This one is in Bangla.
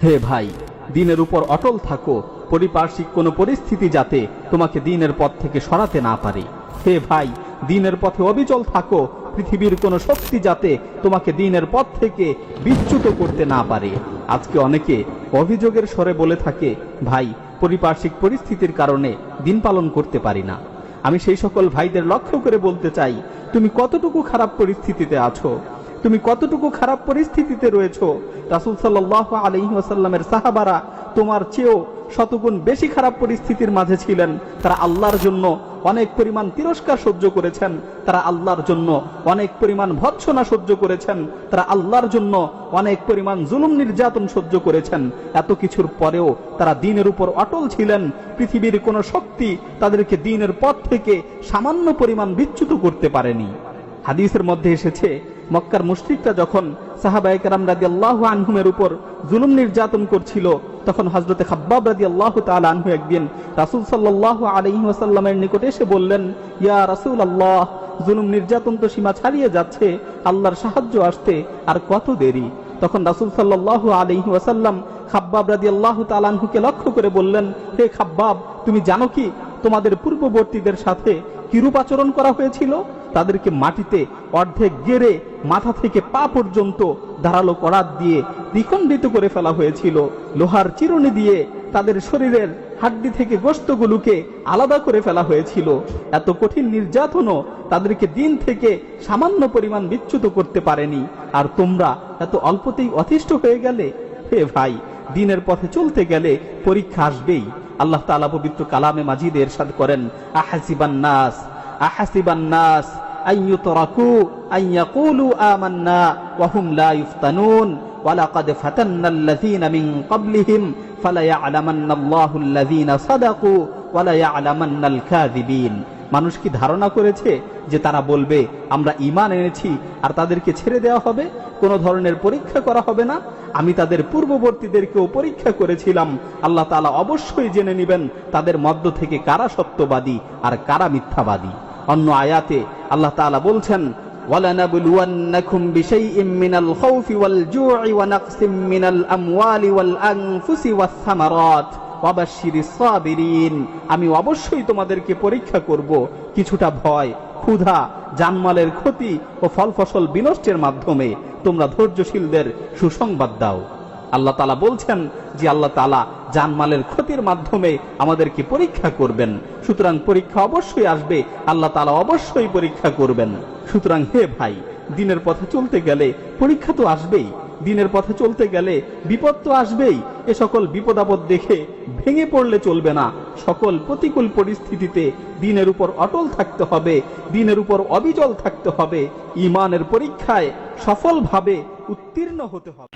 হে ভাই, দ্বীনের উপর অটল থাকো, পারিপার্শ্বিক কোনো পরিস্থিতি যাতে তোমাকে দ্বীনের পথ থেকে সরাতে না পারে। হে ভাই, দ্বীনের পথে অবিচল থাকো, পৃথিবীর কোনো শক্তি যাতে তোমাকে দ্বীনের পথ থেকে বিচ্যুত করতে না পারে। আজকে অনেকে অভিযোগের স্বরে বলে থাকে, ভাই, পারিপার্শ্বিক পরিস্থিতির কারণে দ্বীন পালন করতে পারি না। আমি সেই সকল ভাইদের লক্ষ্য করে বলতে চাই, তুমি কতটুকু খারাপ পরিস্থিতিতে আছো, তুমি কতটুকু খারাপ পরিস্থিতিতে রয়েছো। রাসূল সাল্লাল্লাহু আলাইহি ওয়াসাল্লামের সাহাবারা তোমার চেয়েও শতগুণ বেশি খারাপ পরিস্থিতির মাঝে ছিলেন। তারা আল্লাহর জন্য অনেক পরিমাণ তিরস্কার সহ্য করেছেন, তারা আল্লাহর জন্য অনেক পরিমাণ ভৎসনা সহ্য করেছেন, তারা আল্লাহর জন্য অনেক পরিমাণ জুলুম নির্যাতন সহ্য করেছেন। এত কিছুর পরেও তারা দ্বীনের উপর অটল ছিলেন। পৃথিবীর কোনো শক্তি তাদেরকে দ্বীনের পথ থেকে সামান্য পরিমাণ বিচ্যুত করতে পারেনি। হাদিসের মধ্যে এসেছে, মক্কার মুশরিকরা যখন সাহাবায়ে কেরাম রাদিয়াল্লাহু আনহুমের উপর জুলুম নির্যাতন করছিল, তখন হযরতে খাব্বাব রাদিয়াল্লাহু তাআলা আনহু একদিন রাসূল সাল্লাল্লাহু আলাইহি ওয়াসাল্লামের নিকটে এসে বললেন, ইয়া রাসূলুল্লাহ, জুলুম নির্যাতন তো সীমা ছাড়িয়ে যাচ্ছে, আল্লাহর সাহায্য আসতে আর কত দেরি। তখন রাসূল সাল্লাল্লাহু আলাইহি ওয়াসাল্লাম খাব্বাব রাদিয়াল্লাহু তাআলা আনহুকে লক্ষ্য করে বললেন, হে খাব্বাব, তুমি জানো কি তোমাদের পূর্ববর্তীদের সাথে কিরূপ আচরণ করা হয়েছিল? তাদেরকে মাটিতে অর্ধেক গেড়ে মাথা থেকে পা পর্যন্ত ধারালো করাত দিয়ে দ্বিখণ্ডিত করে ফেলা হয়েছিল। লোহার চিরুনি দিয়ে তাদের শরীরের হাড্ডি থেকে গোশতগুলোকে আলাদা করে ফেলা হয়েছিল। এত কঠিন নির্যাতনও তাদেরকে দ্বীন থেকে সামান্য পরিমাণ বিচ্যুত করতে পারেনি, আর তোমরা এত অল্পতেই অতিষ্ঠ হয়ে গেলে। হে ভাই, দ্বীনের পথে চলতে গেলে পরীক্ষা আসবেই। আল্লাহ তাআলা পবিত্র কালামে মাজিদে ইরশাদ করেন, আহাসিবান নাস আইয়ুতরাকু আইয়াকুলু আমান্না ওয়া হুম লা ইফতানুন ওয়া লাকাদ ফাতান্নাল্লাযীনা মিন ক্বাবলিহিম ফালায়া'লামান্নাল্লাহুল্লাযীনা সাদাকু ওয়া লায়া'লামান্নাল কাযিবিন। মানুষ কি ধারণা করেছে যে তারা বলবে আমরা ঈমান এনেছি আর তাদেরকে ছেড়ে দেওয়া হবে, কোনো ধরনের পরীক্ষা করা হবে না? আমি তাদের পূর্ববর্তীদেরকেও পরীক্ষা করেছিলাম। আল্লাহ তাআলা অবশ্যই জেনে নেবেন তাদের মধ্য থেকে কারা সত্যবাদী আর কারা মিথ্যাবাদী। অন্য আয়াতে আল্লাহ তাআলা বলছেন, ওয়ালানাবলুওয়ান্নাকুম বিশাইইম মিনাল খাউফি ওয়াল জু'i ওয়া নাকসিম মিনাল আমওয়ালি ওয়াল আনফুসি ওয়াস সামারাত ওয়াবাশশিরিস সাবিরিন। আমি অবশ্যই তোমাদেরকে পরীক্ষা করব কিছুটা ভয়, ক্ষুধা, জানমালের ক্ষতি ও ফল ফসল বিনষ্টের মাধ্যমে। তোমরা ধৈর্যশীলদের সুসংবাদ দাও। আল্লাহ তাআলা বলছেন যে আল্লাহ তাআলা জানমালের ক্ষতির মাধ্যমে আমাদেরকে পরীক্ষা করবেন। সুতরাং পরীক্ষা অবশ্যই আসবে, আল্লাহ তাআলা অবশ্যই পরীক্ষা করবেন। সুতরাং হে ভাই, দ্বীনের পথে চলতে গেলে পরীক্ষা তো আসবেই, দ্বীনের পথে চলতে গেলে বিপদ তো আসবেই। এ সকল বিপদ আপদ দেখে ভেঙে পড়লে চলবে না। সকল প্রতিকূল পরিস্থিতিতে দ্বীনের উপর অটল থাকতে হবে, দ্বীনের উপর অবিচল থাকতে হবে, ঈমানের পরীক্ষায় সফলভাবে উত্তীর্ণ হতে হবে।